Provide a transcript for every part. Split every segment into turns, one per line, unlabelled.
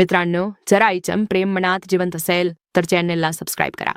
मित्रांनो, जर आईचं प्रेम मनात जिवंत असेल तर चॅनेलला सबस्क्राईब करा.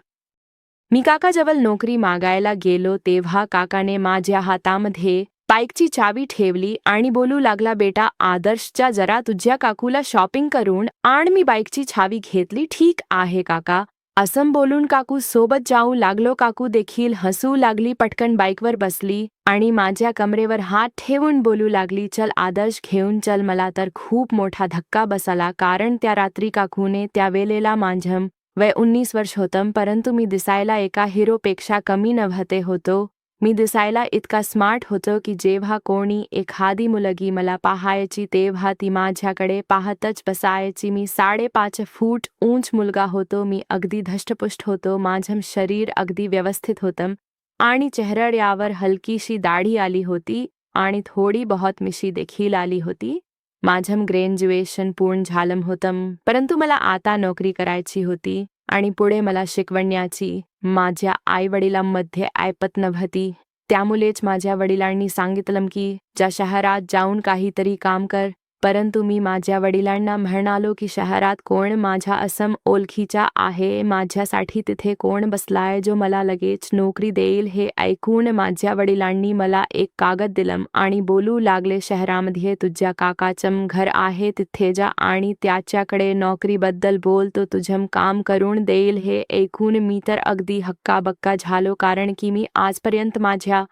मी काकाजवळ नोकरी मागायला गेलो तेव्हा काकाने माझ्या हातामध्ये बाईकची चावी ठेवली आणि बोलू लागला, बेटा आदर्शच्या जरा तुझ्या काकूला शॉपिंग करून आण. मी बाईकची चावी घेतली. ठीक आहे काका, असं बोलून काकू सोबत जाऊ लागलो. काकू देखील हसू लागली, पटकन बाईकवर बसली आणि माझ्या कमरेवर हात ठेवून बोलू लागली, चल आदर्श घेऊन चल. मला तर खूप मोठा धक्का बसला, कारण त्या रात्री काकूने त्यावेळेला माझं वय 19 वर्ष होतं, परंतु मी दिसायला एका हिरोपेक्षा कमी नव्हते होतो. मी दिसायला इतका स्मार्ट होतो की जेव्हा कोणी एखादी मुलगी मला पाहायची तेव्हा ती माझ्याकडे पाहतच बसायची. मी 5.5 फूट उंच मुलगा होतो. मी अगदी धष्टपुष्ट होतो. माझं शरीर अगदी व्यवस्थित होतं आणि चेहऱ्यावर हलकीशी दाढी आली होती आणि थोडी बहुत मिशी देखील आली होती. माझं ग्रॅज्युएशन पूर्ण झालं होतं, परंतु मला आता नोकरी करायची होती आणि पुढे मला शिकवण्याची माझ्या आईवडिलांमध्ये ऐपत नव्हती. त्यामुळेच माझ्या वडिलांनी सांगितलं की ज्या शहरात जाऊन काहीतरी काम कर. परंतु मी माझ्या वडिलांना म्हणालो की शहरात कोण माझ्या असम ओळखीचा आहे, माझ्यासाठी तिथे कोण बसलाय जो मला लगेच नोकरी देईल. हे ऐकून माझ्या वडिलांनी मला एक कागद दिलं आणि बोलू लागले, शहरामध्ये तुझ्या काकाचं घर आहे, तिथे जा आणि त्याच्याकडे नोकरीबद्दल बोल, तो तुझं काम करून देईल. हे ऐकून मी तर अगदी हक्काबक्का झालो, कारण की मी आजपर्यंत माझ्या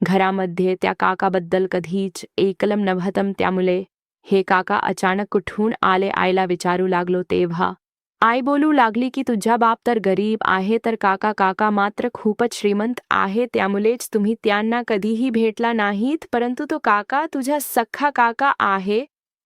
घरामध्ये त्या काकाबद्दल कधीच ऐकलं नव्हतं. त्यामुळे हे काका अचानक कुठून आले आईला विचारू लागलो तेव्हा आई बोलू लागली की तुझा बाप तर गरीब आहे, तर काका मात्र खूपच श्रीमंत आहे, त्यामुळेच तुम्ही त्यांना कधीही भेटला नाहीत. परंतु तो काका तुझा सख्खा काका आहे,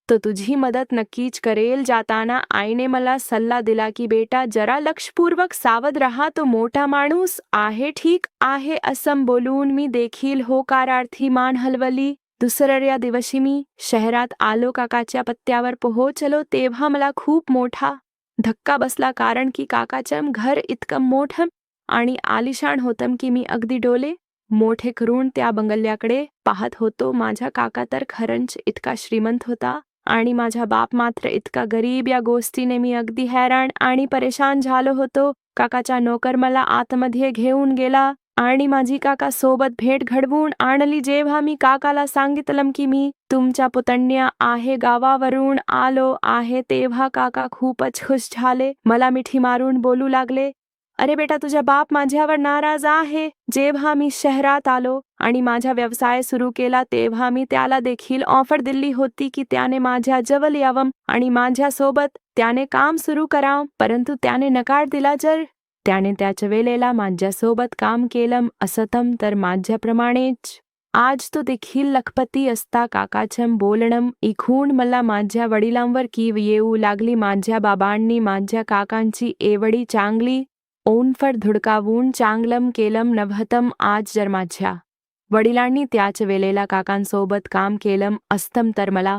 तो तुझी मदत नक्कीच करेल. जाताना आईने मला सल्ला दिला की बेटा जरा लक्षपूर्वक सावध रहा, तो मोठा माणूस आहे. ठीक आहे असं बोलून मी देखील होकारार्थी मान हलवली. दुसऱ्या दिवशी मी शहरात आलो. काकाच्या पत्त्यावर पोहोचलो तेव्हा मला खूप मोठा धक्का बसला, कारण की काकाचं घर इतकं मोठं आणि आलिशान होतं की मी अगदी डोळे मोठे करून त्या बंगल्याकडे पाहत होतो. माझा काका तर खरंच इतका श्रीमंत होता आणि माझा बाप मात्र इतका गरीब. या गोष्टीने मी अगदी हैराण आणि परेशान झालो होतो. काकाचा नोकर मला आतमध्ये घेऊन गेला आणि माझी काका सोबत भेट घडवून आणली. जेव्हा मी काकाला सांगितलं की मी तुमच्या पुतण्या आहे, गावावरून आलो आहे, तेव्हा काका खूपच खुश झाले. मला मिठी मारून बोलू लागले, अरे बेटा तुझा बाप माझ्यावर नाराज आहे. जेव्हा मी शहरात आलो आणि माझा व्यवसाय सुरू केला तेव्हा मी त्याला देखील ऑफर दिली होती की त्याने माझ्या जवळ यावं आणि माझ्यासोबत त्याने काम सुरू करावं, परंतु त्याने नकार दिला. जर त्याने त्याच्या वेळेला माझ्यासोबत काम केलं असतं तर माझ्याप्रमाणेच आज तो देखील लखपती असता. काकाचं बोलणं ऐकून मला माझ्या वडिलांवर कीव येऊ लागली. माझ्या बाबांनी माझ्या काकांची एवढी चांगली ओनफर धुडकावून चांगलं केलं नव्हतं. आज जर माझ्या वडिलांनी त्याच वेळेला काकांसोबत काम केलं असतं तर मला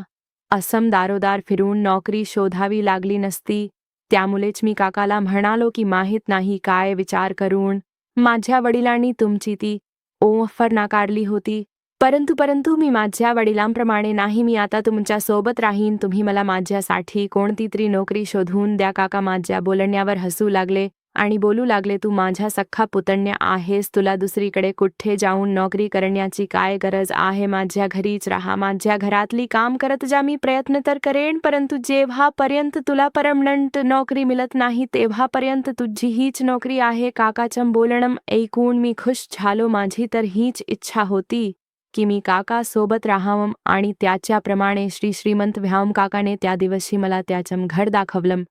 असम दारोदार फिरून नोकरी शोधावी लागली नसती. त्यामुळेच मी काकाला म्हणालो की माहीत नाही काय विचार करून माझ्या वडिलांनी तुमची ती ऑफर नाकारली होती. परंतु मी माझ्या वडिलांप्रमाणे नाही. मी आता तुमच्या सोबत राहीन. तुम्ही मला माझ्यासाठी कोणती तरी नोकरी शोधून द्या. काका माझ्या बोलण्यावर हसू लागले आणि बोलू लागले, तू माझा सख्खा पुतण्या आहेस, तुला दुसरीकडे कुठे जाऊन नोकरी करण्याची काय गरज आहे. माझ्या घरीच राहा, माझ्या घरातली काम करत जा. मी प्रयत्न तर करेन, परंतु जेव्हापर्यंत तुला परमनंट नोकरी मिळत नाही तेव्हापर्यंत तुझी हीच नोकरी आहे. काकाचं बोलणं ऐकून मी खुश झालो. माझी तर हीच इच्छा होती की मी काका सोबत राहावं आणि त्याच्याप्रमाणे श्रीमंत व्हावं. काकाने त्या दिवशी मला त्याचं घर दाखवलं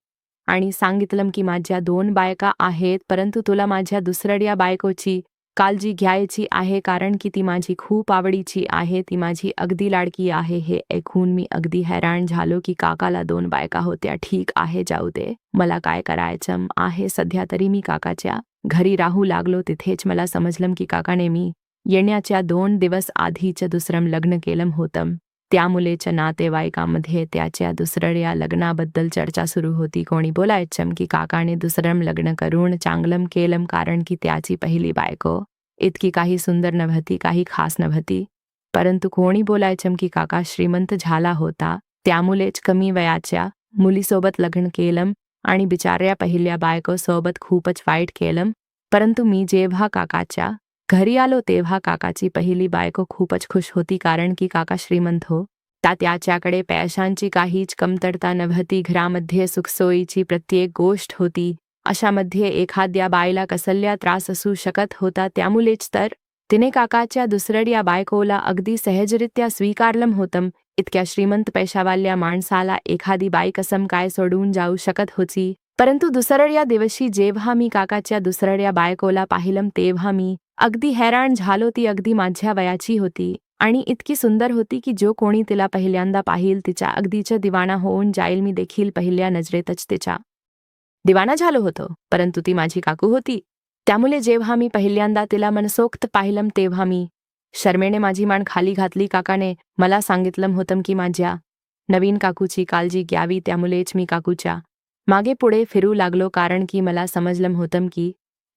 आणि सांगितलं की माझ्या 2 बायका आहेत, परंतु तुला माझ्या दुसऱ्या बायकोची काळजी घ्यायची आहे, कारण की ती माझी खूप आवडीची आहे, ती माझी अगदी लाडकी आहे. हे ऐकून मी अगदी हैराण झालो की काकाला 2 बायका होत्या. ठीक आहे, जाऊ दे, मला काय करायचं आहे. सध्या तरी मी काकाच्या घरी राहू लागलो. तिथेच मला समजलं की काकाने मी येण्याच्या 2 दिवस आधीच दुसरं लग्न केलं होतं. त्यामुळेच नातेवाईकांमध्ये त्याच्या दुसऱ्या लग्नाबद्दल चर्चा सुरू होती. कोणी बोलायचं की काकाने दुसरं लग्न करून चांगलं केलं, कारण की त्याची पहिली बायको इतकी काही सुंदर नव्हती, काही खास नव्हती. परंतु कोणी बोलायचं की काका श्रीमंत झाला होता, त्यामुळेच कमी वयाच्या मुलीसोबत लग्न केलं आणि बिचाऱ्या पहिल्या बायकोसोबत खूपच वाईट केलं. परंतु मी जेव्हा काकाच्या घरी आलो तेव्हा काकाची पहिली बायको खूपच खुश होती, कारण की काका श्रीमंत हो. त्याच्याकडे पैशांची काहीच कमतरता नव्हती. घरामध्ये सुखसोयीची प्रत्येक गोष्ट होती. अशामध्ये एखाद्या बाईला कसल्या त्रास असू शकत होता. त्यामुळेच तर तिने काकाच्या दुसऱ्या बायकोला अगदी सहजरित्या स्वीकारलं होतं. इतक्या श्रीमंत पैशावाल्या माणसाला एखादी बाई कसम काय सोडून जाऊ शकत होती. परंतु दुसऱ्या दिवशी जेव्हा मी काकाच्या दुसऱ्या बायकोला पाहिलं तेव्हा मी अगदी हैराण झालो. ती अगदी माझ्या वयाची होती आणि इतकी सुंदर होती की जो कोणी तिला पहिल्यांदा पाहिल तिच्या अगदीच दिवाना होऊन जाईल. मी देखील पहिल्या नजरेतच तिच्या दिवाना झालो होतो. परंतु ती माझी काकू होती. त्यामुळे जेव्हा मी पहिल्यांदा तिला मनसोक्त पाहिलं तेव्हा मी शर्मेने माझी मान खाली घातली. काकाने मला सांगितलं होतं की माझ्या नवीन काकूची काळजी घ्यावी. त्यामुळेच मी काकूच्या मागे पुढे फिरू लागलो, कारण की मला समजलं होतं की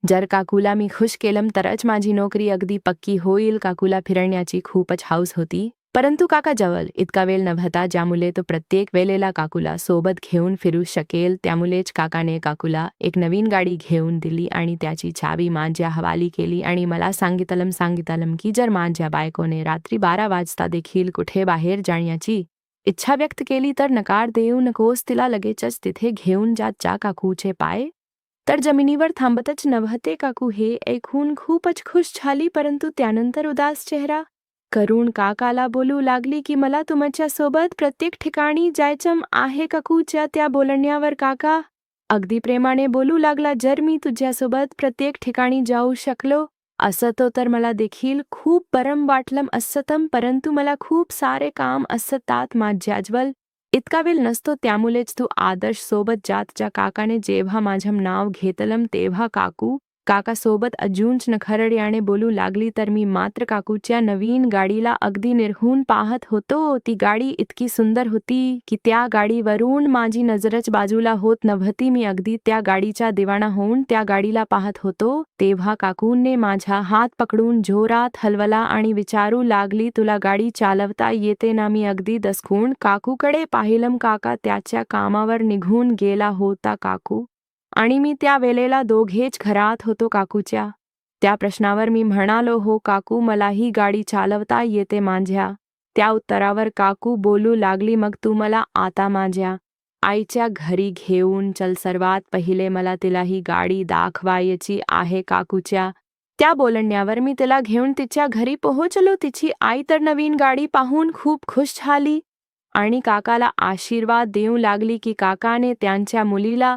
जर काकूला मी खुश केलं तरच माझी नोकरी अगदी पक्की होईल. काकूला फिरण्याची खूपच हौस होती, परंतु काकाजवळ इतका वेळ नव्हता ज्यामुळे तो प्रत्येक वेळेला काकूला सोबत घेऊन फिरू शकेल. त्यामुळेच काकाने काकूला एक नवीन गाडी घेऊन दिली आणि त्याची चावी माझ्या हवाली केली आणि मला सांगितलं की जर माझ्या बायकोने रात्री 12 वाजता देखील कुठे बाहेर जाण्याची इच्छा व्यक्त केली तर नकार देऊ नकोस. तिला लगेचच तिथे घेऊन जा. काकूचे पाय तर जमिनीवर थांबतच नव्हते. काकू हे ऐकून खूपच खुश झाली, परंतु त्यानंतर उदास चेहरा करून काकाला बोलू लागली की मला तुमच्या सोबत प्रत्येक ठिकाणी जायचं आहे. काकूच्या त्या बोलण्यावर काका अगदी प्रेमाने बोलू लागला, जर मी तुझ्यासोबत प्रत्येक ठिकाणी जाऊ शकलो असतो तर मला देखील खूप बरं वाटलं असतं, परंतु मला खूप सारे काम असतात. माझ्याजवळ इतका वेळ नसतो, त्यामुळेच तू आदर्श सोबत जातच्या. काकाने जेव्हा माझं नाव घेतलं तेव्हा काकासोबत अजूनच नखरड्याने बोलू लागली, तर मी मात्र काकूच्या नवीन गाडीला अगदी निरखून पाहत होतो. ती गाडी इतकी सुंदर होती की त्या गाडीवरून माझी नजरच बाजूला होत नव्हती. मी अगदी त्या गाडीचा दिवाना होऊन त्या गाडीला पाहत होतो. तेव्हा काकूने माझा हात पकडून जोरात हलवला आणि विचारू लागली, तुला गाडी चालवता येते ना? मी अगदी दचकून काकूकडे पाहिलं. काका त्याच्या कामावर निघून गेला होता. काकू आणि मी त्या वेळेला दोघेच घरात होतो. काकूच्या त्या प्रश्नावर मी म्हणालो, हो काकू, मलाही गाडी चालवता येते. माझ्या त्या उत्तरावर काकू बोलू लागली, मग तू मला आता माझ्या आईच्या घरी घेऊन चल. सर्वात पहिले मला तिला ही गाडी दाखवायची आहे. काकूच्या त्या बोलण्यावर मी तिला घेऊन तिच्या घरी पोहोचलो. तिची आई तर नवीन गाडी पाहून खूप खुश झाली आणि काकाला आशीर्वाद देऊ लागली की काकाने त्यांच्या मुलीला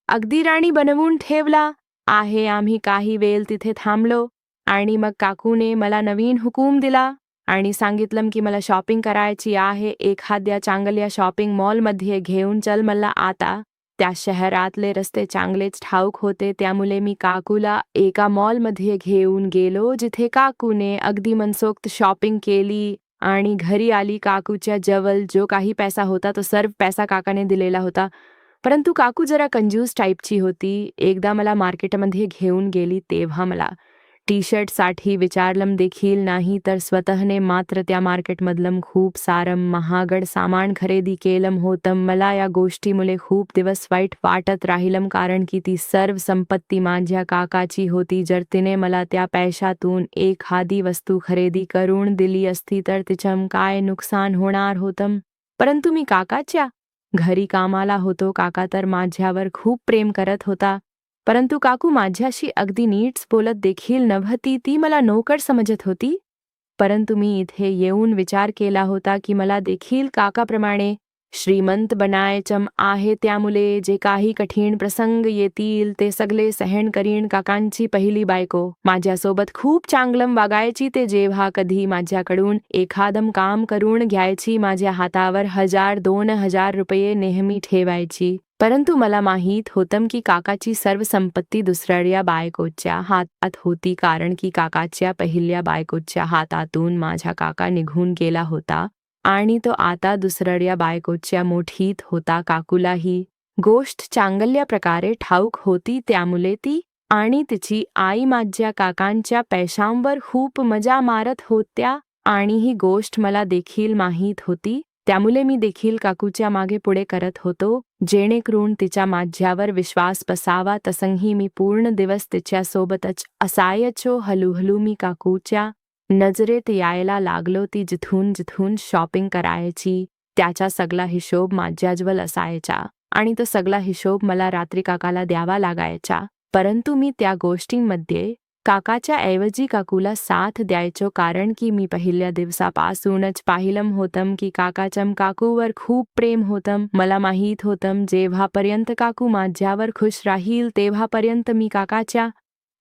अगदी राणी बनवून ठेवला आहे. आम्ही काही वेळ तिथे थांबलो आणि मग काकूने मला नवीन हुकूम दिला आणि सांगितलं की मला शॉपिंग करायची आहे. एखाद्या चांगल्या शॉपिंग मॉलमध्ये घेऊन चल. मला आता त्या शहरातले रस्ते चांगलेच ठाऊक होते, त्यामुळे मी काकूला एका मॉलमध्ये घेऊन गेलो जिथे काकूने अगदी मनसोक्त शॉपिंग केली आणि घरी आली. काकूच्या जवळ जो काही पैसा होता तो सर्व पैसा काकाने दिलेला होता, परंतु काकू जरा कंजूस टाईपची होती. एकदा मला मार्केटमध्ये घेऊन गेली तेव्हा मला टी शर्टसाठी विचारलं देखील नाही, तर स्वतःने मात्र त्या मार्केटमधलं खूप सारं महागड सामान खरेदी केलं होतं. मला या गोष्टीमुळे खूप दिवस वाईट वाटत राहिलं, कारण की ती सर्व संपत्ती माझ्या काकाची होती. जर तिने मला त्या पैशातून एखादी वस्तू खरेदी करून दिली असती तर तिचं काय नुकसान होणार होतं. परंतु मी काकाच्या घरी कामाला होतो. काका तर माझ्यावर खूप प्रेम करत होता, परंतु काकू माझ्याशी अगदी नीट्स बोलत देखील नव्हती. ती मला नोकर समजत होती. परंतु मी इथे येऊन विचार केला होता की मला देखील काकाप्रमाणे श्रीमंत बनायचं आहे, त्यामुळे जे काही कठीण प्रसंग येतील ते सगळे सहन करीन. काकांची पहिली बायको माझ्यासोबत खूप चांगलं वागायची. ते जेव्हा कधी माझ्याकडून एखादं काम करून घ्यायची माझ्या हातावर 1000-2000 रुपये नेहमी ठेवायची. परंतु मला माहीत होतं की काकाची सर्व संपत्ती दुसऱ्या बायकोच्या हातात होती, कारण की काकाच्या पहिल्या बायकोच्या हातातून माझा काका निघून गेला होता आणि तो आता दुसऱ्या बायकोच्या मुठीत होता. काकूला ही गोष्ट चांगल्या प्रकारे ठाऊक होती, त्यामुळे ती आणि तिची आई माझ्या काकांच्या पैशांवर खूप मजा मारत होत्या आणि ही गोष्ट मला देखील माहीत होती. त्यामुळे मी देखील काकूच्या मागे पुढे करत होतो, जेणेकरून तिच्या माझ्यावर विश्वास बसावा. तसंही मी पूर्ण दिवस तिच्यासोबतच असायचो. हळूहळू मी काकूच्या नजरेत यायला लागलो. ती जिथून जिथून शॉपिंग करायची त्याचा सगळा हिशोब माझ्याजवळ असायचा आणि तो सगळा हिशोब मला रात्री काकाला द्यावा लागायचा. परंतु मी त्या गोष्टींमध्ये काकाच्या ऐवजी काकूला साथ द्यायचो, कारण की मी पहिल्या दिवसापासूनच पाहिलं होतं की काकाचं काकूवर खूप प्रेम होतं. मला माहीत होतं जेव्हापर्यंत काकू माझ्यावर खुश राहील तेव्हापर्यंत मी काकाच्या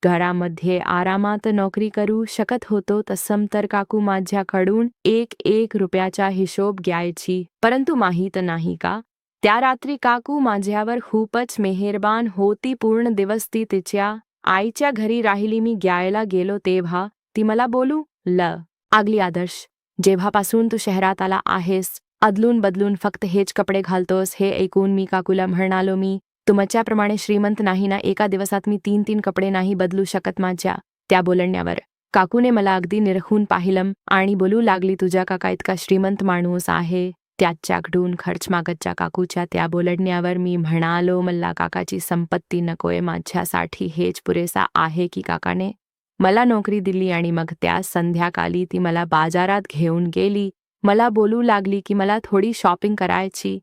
घरामध्ये आरामात नोकरी करू शकत होतो. तसं तर काकू माझ्याकडून एक रुपयाचा हिशोब घ्यायची. परंतु माहीत नाही का, त्या रात्री काकू माझ्यावर खूपच मेहरबान होती. पूर्ण दिवस ती तिच्या आईच्या घरी राहिली. मी घ्यायला गेलो तेव्हा ती मला बोलू लागली, आदर्श, जेव्हापासून तू शहरात आला आहेस अदलून बदलून फक्त हेच कपडे घालतोस. हे ऐकून मी काकूला म्हणालो, मी तुमच्याप्रमाणे श्रीमंत नाही ना, एका दिवसात मी 3 कपडे नाही बदलू शकत. माझ्या त्या बोलण्यावर काकूने मला अगदी निरखून पाहिलं आणि बोलू लागली, तुझा काका इतका श्रीमंत माणूस आहे, त्याच्याकडून खर्च मागतच्या. काकूच्या त्या बोलण्यावर मी म्हणालो, मला काकाची संपत्ती नकोय, माझ्यासाठी हेच पुरेसा आहे की काकाने मला नोकरी दिली. आणि मग त्या संध्याकाळी ती मला बाजारात घेऊन गेली. मला बोलू लागली की मला थोडी शॉपिंग करायची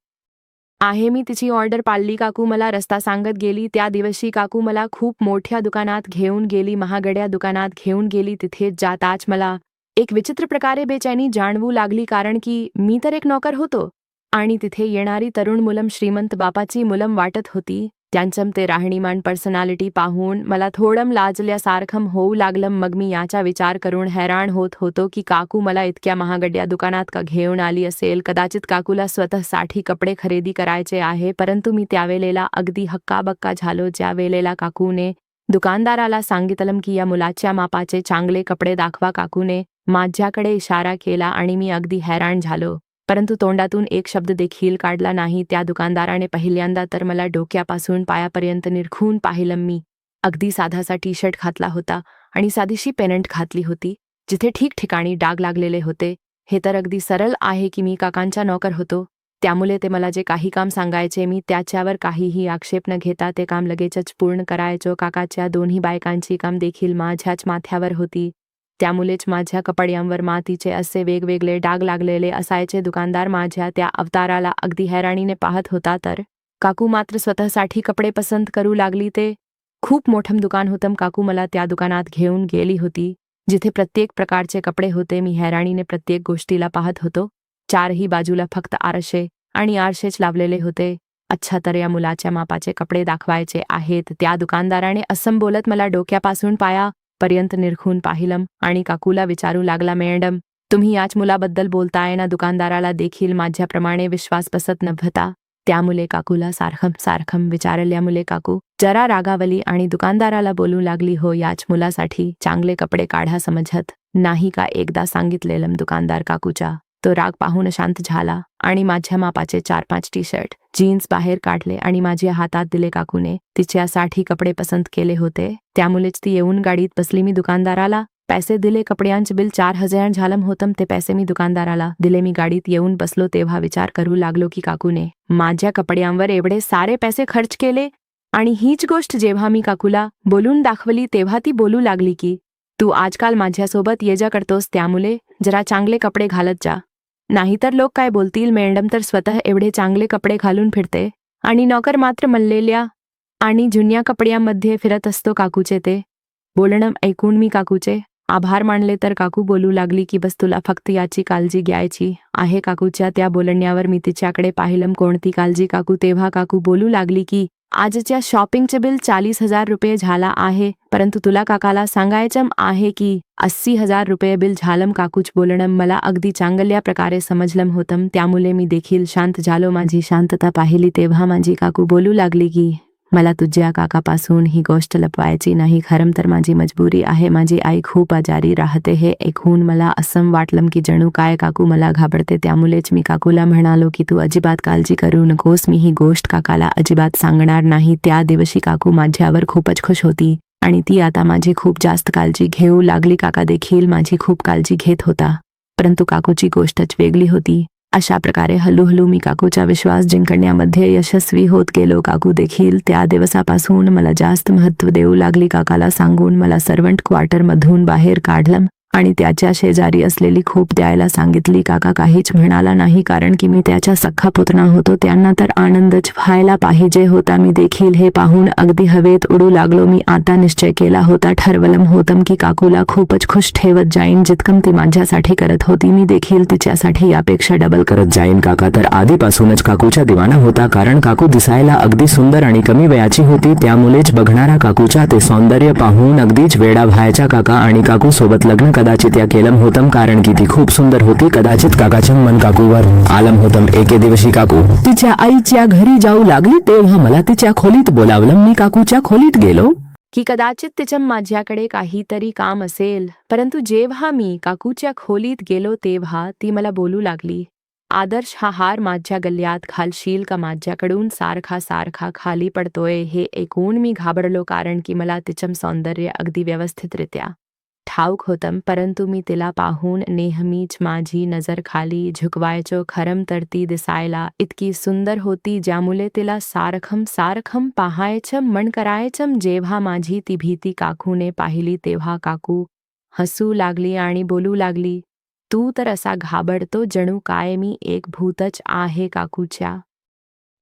आहे. मी तिची ऑर्डर पाळली. काकू मला रस्ता सांगत गेली. त्या दिवशी काकू मला खूप मोठ्या दुकानात घेऊन गेली, महागड्या दुकानात घेऊन गेली. तिथे जाताच मला एक विचित्र प्रकारे बेचैनी जाणवू लागली, कारण की मी तर एक नोकर होतो आणि तिथे येणारी तरुण मुलं श्रीमंत बापाची मुलं वाटत होती. त्यांचं ते राहणीमान, पर्सनॅलिटी पाहून मला थोडं लाजल्यासारखं होऊ लागलं. मग मी याचा विचार करून हैराण होत होतो की काकू मला इतक्या महागड्या दुकानात का घेऊन आली असेल. कदाचित काकूला स्वतःसाठी कपडे खरेदी करायचे आहे. परंतु मी त्यावेळेला अगदी हक्काबक्का झालो ज्या वेळेला काकूने दुकानदाराला सांगितलं की या मुलाच्या मापाचे चांगले कपडे दाखवा. काकूने माझ्याकडे इशारा केला आणि मी अगदी हैराण झालो, परंतु तोंडातून एक शब्द देखील काढला नाही. त्या दुकानदाराने पहिल्यांदा तर मला डोक्यापासून पायापर्यंत निरखून पाहिलं. मी अगदी साधासा टी-शर्ट घातला होता आणि साधीशी पेनंट घातली होती, जिथे ठिकठिकाणी डाग लागलेले होते. हे तर अगदी सरळ आहे की मी काकांचा नोकर होतो, त्यामुळे ते मला जे काही काम सांगायचे मी त्याच्यावर काहीही आक्षेप न घेता ते काम लगेचच पूर्ण करायचो. काकाच्या दोन्ही बायकांची काम देखील माझ्याच माथ्यावर होती, त्यामुळेच माझ्या कपड्यांवर मातीचे असे वेगवेगळे डाग लागलेले असायचे. दुकानदार माझ्या त्या अवताराला अगदी हैराणीने पाहत होता, तर काकू मात्र स्वतःसाठी कपडे पसंत करू लागली. ते खूप मोठं दुकान होतं. काकू मला त्या दुकानात घेऊन गेली होती, जिथे प्रत्येक प्रकारचे कपडे होते. मी हैराणीने प्रत्येक गोष्टीला पाहत होतो. चारही बाजूला फक्त आरसे आणि आरसेच लावलेले होते. अच्छा, तर या मुलाच्या मापाचे कपडे दाखवायचे आहेत. त्या दुकानदाराने असं बोलत मला डोक्यापासून पायापर्यंत निरखून पाहिलं आणि काकूला विचारू लागला, मॅडम, तुम्ही याच मुलाबद्दल बोलताय ना? दुकानदाराला देखील माझ्याप्रमाणे विश्वास बसत नव्हता, त्यामुळे काकूला सारखं विचारल्यामुळे काकू जरा रागावली आणि दुकानदाराला बोलू लागली, हो, याच मुलासाठी चांगले कपडे काढा, समजत नाही का? एकदा सांगितलेलं. दुकानदार काकूचा तो राग पाहून शांत झाला आणि माझ्या मापाचे 4-5 टी-शर्ट, जीन्स बाहेर काढले आणि माझ्या हातात दिले. काकूने तिच्यासाठी कपडे पसंत केले होते, त्यामुळेच ती येऊन गाडीत बसली. मी दुकानदाराला पैसे दिले. कपड्यांचे बिल 4000 झालं होतं. ते पैसे मी दुकानदाराला दिले. मी गाडीत येऊन बसलो तेव्हा विचार करू लागलो की काकूने माझ्या कपड्यांवर एवढे सारे पैसे खर्च केले. आणि हीच गोष्ट जेव्हा मी काकूला बोलून दाखवली तेव्हा ती बोलू लागली की तू आजकाल माझ्यासोबत ये जा करतोस, त्यामुळे जरा चांगले कपडे घालत जा, नाहीतर लोक काय बोलतील. मॅडम तर स्वतः एवढे चांगले कपडे घालून फिरते आणि नोकर मात्र मल्लेल्या आणि जुन्या कपड्यांमध्ये फिरत असतो. काकूचे ते बोलणं ऐकून मी काकूचे आभार मानले, तर काकू बोलू लागली की बस तुला फक्त याची काळजी घ्यायची आहे. काकूच्या त्या बोलण्यावर मी तिच्याकडे पाहिलं. कोणती काळजी काकू? तेव्हा काकू बोलू लागली की आजच्या शॉपिंगचे बिल 40,000 रुपये झाला आहे, परंतु तुला काकाला सांगायचं आहे की 80,000 रुपये बिल झालं. काकूच बोलणं मला अगदी चांगल्या प्रकारे समजलं होतं, त्यामुळे मी देखील शांत झालो. माझी शांतता पाहिली तेव्हा माझी काकू बोलू लागली की मला तुझ्या काकापासून ही गोष्ट लपवायची नाही. खरं तर माझी मजबुरी आहे. माझी आई खूप आजारी राहते. हे ऐकून मला असं वाटलं की जणू काय काकू मला घाबरते, त्यामुळेच मी काकूला म्हणालो की तू अजिबात काळजी करू नकोस, मी ही गोष्ट काकाला अजिबात सांगणार नाही. त्या दिवशी काकू माझ्यावर खूपच खुश होती आणि ती आता माझी खूप जास्त काळजी घेऊ लागली. काका देखील माझी खूप काळजी घेत होता, परंतु काकूची गोष्टच वेगळी होती. अशा प्रकारे हळूहळू मी काकूचा विश्वास जिंकण्यामध्ये यशस्वी होत गेलो. काकू देखील त्या दिवसापासून मला जास्त महत्त्व देऊ लागली. काकाला सांगून मला सर्वंट क्वार्टरमधून बाहेर काढलं आणि त्याच्या शेजारी असलेली खूप द्यायला सांगितली. काका काहीच म्हणाला नाही, कारण की मी त्याचा सख्खा पुतना होतो. त्यांना तर आनंदच व्हायला पाहिजे होता. मी देखील हे पाहून अगदी हवेत उडू लागलो. मी आता निश्चय केला होता, ठरवलं होतं की काकूला खूपच खुश ठेवत जाईन. जितकं ती माझ्यासाठी करत होती मी देखील तिच्यासाठी यापेक्षा डबल करत जाईन. काका तर आधीपासूनच काकूचा दिवाना होता, कारण काकू दिसायला अगदी सुंदर आणि कमी वयाची होती. त्यामुळेच बघणारा काकूचा ते सौंदर्य पाहून अगदीच वेडा व्हायचा. काका आणि काकू सोबत लग्न कदाचित या केलं होतं, कारण की ती खूप सुंदर होती. कदाचित काकाचे मन काकूवर आलं होतं. एके दिवशी काकू तिच्या आईच्या घरी जाऊ लागली, तेव्हा मला तिच्या खोलीत बोलावलं. मी काकूच्या खोलीत गेलो की कदाचित तिच्या माझ्याकडे काहीतरी काम असेल. परंतु जेव्हा मी काकूच्या खोलीत गेलो तेव्हा ती मला बोलू लागली, आदर्श, हा हार माझ्या गल्ल्यात घालशील का? माझ्याकडून सारखा सारखा खाली पडतोय. हे ऐकून मी घाबरलो, कारण की मला तिचं सौंदर्य अगदी व्यवस्थितरित्या ठाऊक होतं. परंतु मी तिला पाहून नेहमीच माझी नजर खाली झुकवायचो. खरं तर ती दिसायला इतकी सुंदर होती, ज्यामुळे तिला सारखं सारखं पाहायचं मन करायचं. जेव्हा माझी ती भीती काकूने पाहिली तेव्हा काकू हसू लागली आणि बोलू लागली, तू तर असा घाबरतो जणू काय मी एक भूतच आहे. काकूच्या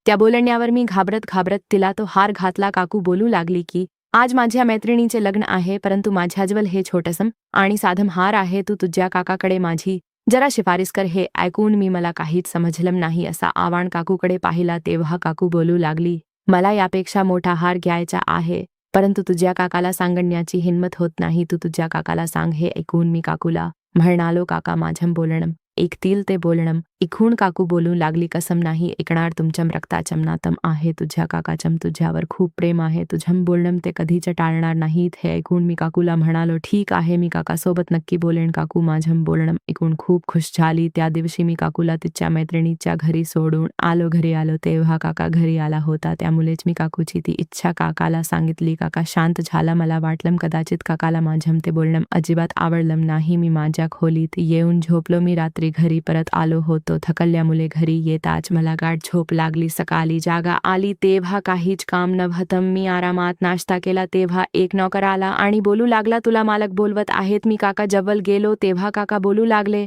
त्या बोलण्यावर मी घाबरत घाबरत तिला तो हार घातला. काकू बोलू लागली की आज माझ्या मैत्रिणीचे लग्न आहे, परंतु माझ्याजवळ हे छोटसं आणि साधं हार आहे. तू तुझ्या काकाकडे माझी जरा शिफारस कर. हे ऐकून मला काहीच समजलं नाही. असा आवाहन काकूकडे पाहिला तेव्हा काकू बोलू लागली, मला यापेक्षा मोठा हार घ्यायचा आहे, परंतु तुझ्या काकाला सांगण्याची हिंमत होत नाही. तू तुझ्या काकाला सांग. हे ऐकून मी काकूला म्हणालो, काका माझं बोलणं ऐकतील ते बोलणं. इखून काकू बोलू लागली, कसम नाही ऐकणार. तुमच्या रक्ताचं नातं आहे. तुझ्या काकाचं तुझ्यावर खूप प्रेम आहे. तुझं बोलणं ते कधीच टाळणार नाहीत. हे ऐकून मी काकूला म्हणालो, ठीक आहे, मी काकासोबत नक्की बोलेन. काकू माझं बोलणं ऐकून खूप खुश झाली. त्या दिवशी मी काकूला तिच्या मैत्रिणीच्या घरी सोडून आलो. घरी आलो तेव्हा काका घरी आला होता, त्यामुळेच मी काकूची ती इच्छा काकाला सांगितली. काका शांत झाला. मला वाटलं कदाचित काकाला माझं ते बोलणं अजिबात आवडलं नाही. मी माझ्या खोलीत येऊन झोपलो. मी रात्री घरी परत आलो होतो. थकल्यामुळे घरी येताच मला गाढ झोप लागली. सकाळी जागा आली तेव्हा काहीच काम नव्हतं. मी आरामात नाश्ता केला तेव्हा एक नौकर आला आणि बोलू लागला, तुला मालक बोलवत आहेत. मी काका जवळ गेलो तेव्हा काका बोलू लागले,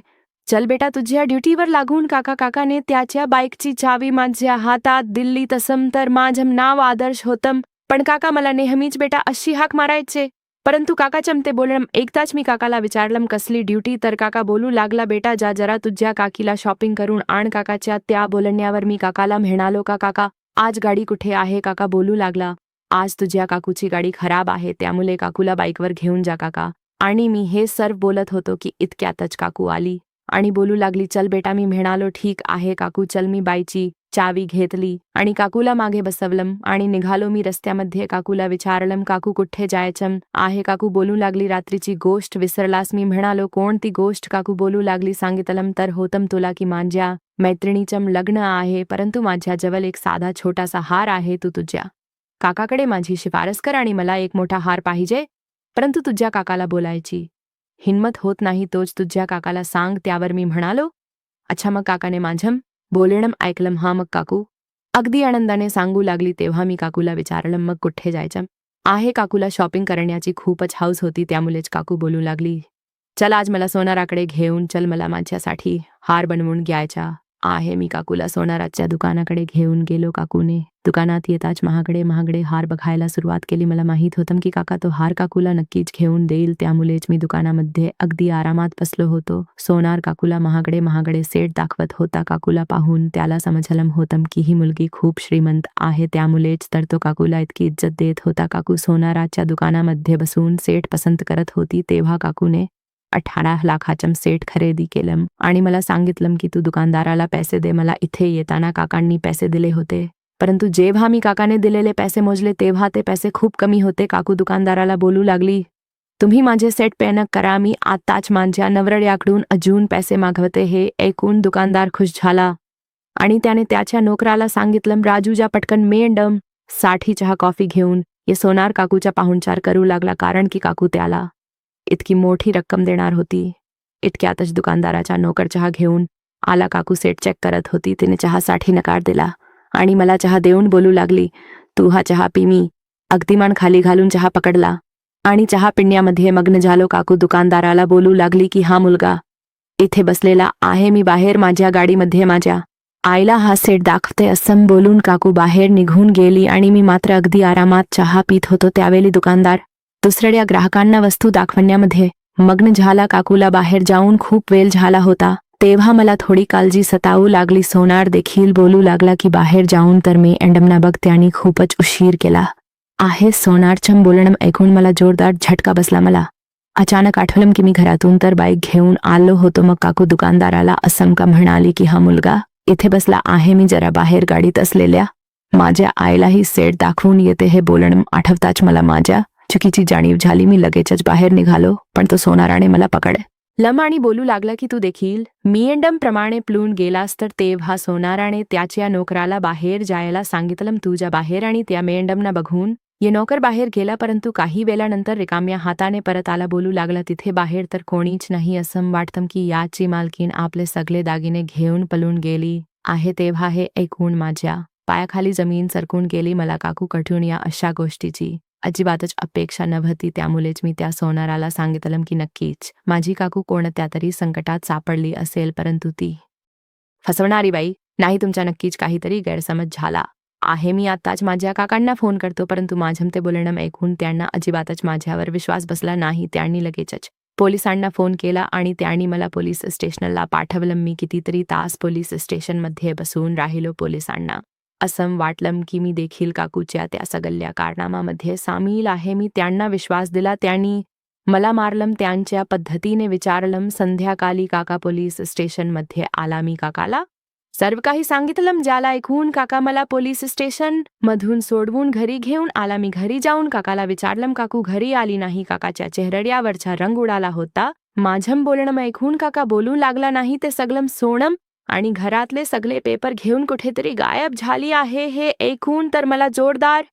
चल बेटा, तुझ्या ड्युटीवर लागून. काकाने त्याच्या बाईकची चावी माझ्या हातात दिली. तसं तर माझं नाव आदर्श होतं, पण काका मला नेहमीच बेटा अशी हाक मारायचे. परंतु काकाचं ते बोलणं ऐकताच मी काकाला विचारलं, कसली ड्युटी? तर काका बोलू लागला, बेटा जा जरा तुझ्या काकीला शॉपिंग करून आण. काकाच्या त्या बोलण्यावर मी काकाला म्हणालो, का काका आज गाडी कुठे आहे? काका बोलू लागला, आज तुझ्या काकूची गाडी खराब आहे, त्यामुळे काकूला बाईकवर घेऊन जा काका. आणि मी हे सर्व बोलत होतो की इतक्यातच काकू आली आणि बोलू लागली, चल बेटा. मी म्हणालो, ठीक आहे काकू, चल. मी बाईची चावी घेतली आणि काकूला मागे बसवलं आणि निघालो. मी रस्त्यामध्ये काकूला विचारलं, काकू कुठे जायचं आहे? काकू बोलू लागली, रात्रीची गोष्ट विसरलास? मी म्हणालो, कोणती गोष्ट? काकू बोलू लागली, सांगितलं तर होतं तुला की माझ्या मैत्रिणीचं लग्न आहे, परंतु माझ्याजवळ एक साधा छोटासा हार आहे. तू तुझ्या काकाकडे माझी शिफारस कर आणि मला एक मोठा हार पाहिजे, परंतु तुझ्या काकाला बोलायची हिंमत होत नाही. तोच तुझ्या काकाला सांग. त्यावर मी म्हणालो, अच्छा. मग काकाने माझं बोलणं ऐकलं. हा, मग काकू अगदी आनंदाने सांगू लागली. तेव्हा मी काकूला विचारलं, मग कुठे जायचं आहे? काकूला शॉपिंग करण्याची खूपच हौस होती, त्यामुळेच काकू बोलू लागली, चल आज मला सोनाराकडे घेऊन चल, मला माझ्यासाठी हार बनवून घ्यायचा आहे. मी काकूला सोनाराच्या दुकानाकडे घेऊन गेलो. काकूने दुकानात येताच महागडे हार बघायला सुरुवात केली. मला माहीत होतं की काका तो हार काकूला नक्कीच घेऊन देईल, त्यामुळेच मी दुकानामध्ये अगदी आरामात बसलो होतो. सोनार काकूला महागडे सेट दाखवत होता. काकूला पाहून त्याला समजलं होतं की ही मुलगी खूप श्रीमंत आहे, त्यामुळेच तर तो काकूला इतकी इज्जत देत होता. काकू सोनाराच्या दुकानामध्ये बसून सेट पसंत करत होती तेव्हा काकूने 18 लाखाचं सेट खरेदी केलं आणि मला सांगितलं की तू दुकानदाराला पैसे दे. मला इथे येताना काकांनी पैसे दिले होते, परंतु जेव्हा मी काकाने दिलेले पैसे मोजले तेव्हा ते पैसे खूप कमी होते. काकू दुकानदाराला बोलू लागली, तुम्ही माझे सेट पेन करा, मी आताच माझ्या नवऱ्याकडून अजून पैसे मागवते. हे ऐकून दुकानदार खुश झाला आणि त्याने त्याच्या नोकराला सांगितलं, राजूजा पटकन मॅडम साठी चहा कॉफी घेऊन ये. सोनार काकूचा पाहुणचार करू लागला, कारण की काकू त्याला इतकी मोठी रक्कम देणार होती. इतक्यातच दुकानदाराचा नोकर चहा घेऊन आला. काकू सेट चेक करत होती. तिने चहासाठी नकार दिला आणि मला चहा देऊन बोलू लागली, तू हा चहा पी. मी अगदी मान खाली घालून चहा पकडला आणि चहा पिण्यामध्ये मग्न झालो. काकू दुकानदाराला बोलू लागली की हा मुलगा इथे बसलेला आहे, मी बाहेर माझ्या गाडीमध्ये माझ्या आईला हा सेट दाखवते असं बोलून काकू बाहेर निघून गेली आणि मी मात्र अगदी आरामात चहा पीत होतो. त्यावेळी दुकानदार दुसऱ्या ग्राहकांना वस्तू दाखवण्यामध्ये मग्न झाला. काकूला बाहेर जाऊन खूप वेळ झाला होता. तेव्हा मला थोडी काळजी सतावू लागली. सोनार देखील बोलू लागला की बाहेर जाऊन तर मी मॅडमना बघते आणि खूपच उशीर केला आहे. सोनारचं बोलणं ऐकून मला जोरदार झटका बसला. मला अचानक आठवलं की मी घरातून तर बाईक घेऊन आलो होतो. मग काकू दुकानदाराला असं का म्हणाली की हा मुलगा इथे बसला आहे, मी जरा बाहेर गाडीत असलेल्या माझ्या आईलाही सेट दाखवून येते. हे बोलणं आठवताच मला माझ्या चुकीची जाणीव झाली. मी लगेचच बाहेर निघालो, पण तो सोनाराने मला पकडलं आणि बोलू लागला की तू देखील मिएंडम प्रमाणे प्लून गेलास तर. तेव्हा सोनाराने त्याच्या नोकराला बाहेर जायला सांगितलं. तुझ्या बाहेर आणि त्या मेंडमना बघून ये नोकर बाहेर गेला, परंतु काही वेळानंतर रिकाम्या हाताने परत आला. बोलू लागला तिथे बाहेर तर कोणीच नाही असं वाटतं की याची मालकीन आपले सगळे दागिने घेऊन पळून गेली आहे. तेव्हा हे ऐकून माझ्या पायाखाली जमीन सरकून गेली. मला काकू कठून या अशा गोष्टीची अजिबातच अपेक्षा नव्हती. त्यामुळेच मी त्या सोनाराला सांगितलं की नक्कीच माझी काकू कोणत्या तरी संकटात सापडली असेल, परंतु ती फसवणारी बाई नाही. तुमच्या नक्कीच काहीतरी गैरसमज झाला आहे. मी आताच माझ्या काकांना फोन करतो. परंतु माझं ते बोलणं ऐकून त्यांना अजिबातच माझ्यावर विश्वास बसला नाही. त्यांनी लगेचच पोलिसांना फोन केला आणि त्यांनी मला पोलीस स्टेशनला पाठवलं. मी कितीतरी तास पोलीस स्टेशनमध्ये बसून राहिलो. पोलिसांना असं वाटलं की मी देखील काकूच्या त्या सगळ्या कारनामामध्ये सामील आहे. मी त्यांना विश्वास दिला. त्यांनी मला मारलं. त्यांच्या पद्धतीने विचारलं. संध्याकाळी काका पोलीस स्टेशनमध्ये आला. मी काकाला सर्व काही सांगितलं. ज्याला ऐकून काका मला पोलीस स्टेशन मधून सोडवून घरी घेऊन आला. मी घरी जाऊन काकाला विचारलं. काकू घरी आली नाही. काकाच्या चेहऱ्यावरचा रंग उडाला होता. माझं बोलणं ऐकून काका बोलू लागला नाही. ते सगळं सोनं आणि घरातले सगळे पेपर घेऊन कुठेतरी गायब झाली आहे. हे ऐकून तर मला जोरदार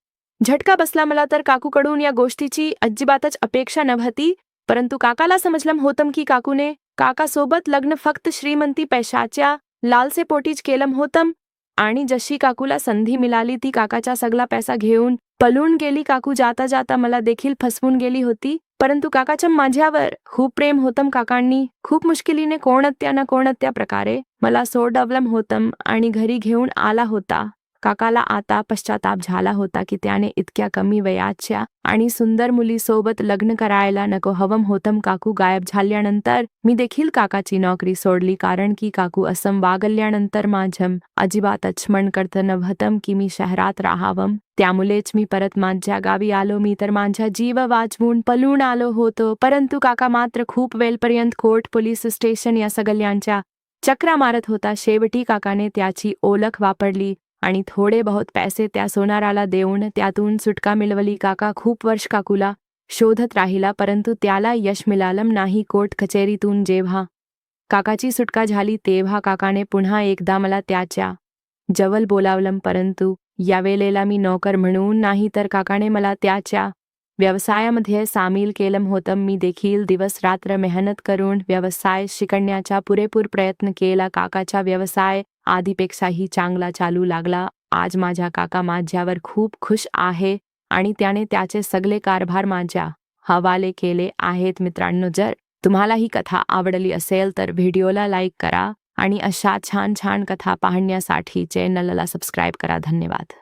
झटका बसला. मला तर काकूकडून या गोष्टीची अजिबातच अपेक्षा नव्हती, परंतु काकाला समजलं होतं की काकूने काकासोबत लग्न फक्त श्रीमंती पैशाच्या लालसेपोटीच केलं होतं आणि जशी काकूला संधी मिळाली ती काकाचा सगळा पैसा घेऊन पळून गेली. काकू जाता जाता मला देखील फसवून गेली होती, परंतु काकाचं माझ्यावर खूप प्रेम होतं. काकांनी खूप मुश्किलीने कोणत्या प्रकारे मला सोडवलं होतं आणि घरी घेऊन आला होता. काकाला आता पश्चाताप झाला होता की त्याने इतक्या कमी वयाच्या आणि सुंदर मुलीसोबत लग्न करायला नको हवं होतं. काकू गायब झाल्यानंतर मी देखील काकाची नोकरी सोडली, कारण की काकू असं वागल्यानंतर माझं अजिबातच मन करत नव्हतं की मी शहरात राहावं. त्यामुळेच मी परत माझ्या गावी आलो. मी तर माझा जीव वाचवून पळून आलो होतो, परंतु काका मात्र खूप वेळपर्यंत कोर्ट पोलीस स्टेशन या सगळ्यांच्या चक्रा मारत होता. शेवटी काकाने त्याची ओळख वापरली आणि थोडे बहुत पैसे त्या सोनाराला देऊन त्यातून सुटका मिळवली. काका खूप वर्ष काकूला शोधत राहिला, परंतु त्याला यश मिळालं नाही. कोर्ट कचेरीतून जेव्हा काकाची सुटका झाली तेव्हा काकाने पुन्हा एकदा मला त्याच्या जवळ बोलावलं, परंतु यावेळेला मी नोकर म्हणून नाही तर काकाने मला त्याच्या व्यवसायामध्ये सामील केलं होतं. मी देखील दिवस रात्र मेहनत करून व्यवसाय शिकण्याचा पुरेपूर प्रयत्न केला. काकाचा व्यवसाय आधीपेक्षाही चांगला चालू लागला. आज माझा काका माझ्यावर खूप खुश आहे आणि त्याने त्याचे सगळे कारभार माझ्या हवाले केले आहेत. मित्रांनो, जर तुम्हाला ही कथा आवडली असेल तर व्हिडिओला लाईक करा आणि अशा छान छान कथा पाहण्यासाठी चॅनलला सबस्क्राईब करा. धन्यवाद.